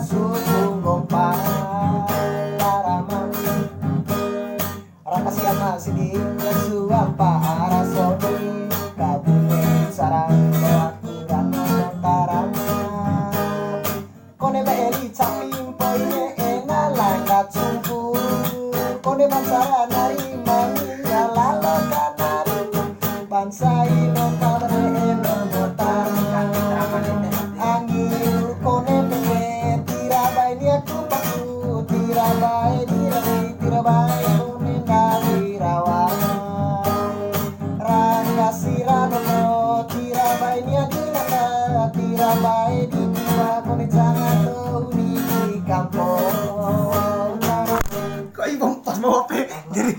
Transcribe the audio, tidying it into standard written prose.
suku gompang taraman raka siapa sini suapa arasoni kabune sarang aturan tarama kone baeri capim poine enala kacungku kone bangsa nari mania lalo kanari bangsa ino tabane eno motar angin kone penge tirabai ni aku baku tirabai tirabai kone nari rawa rangga sirano tirabai ni aku nanda tirabai di kone jangan tuh di kampung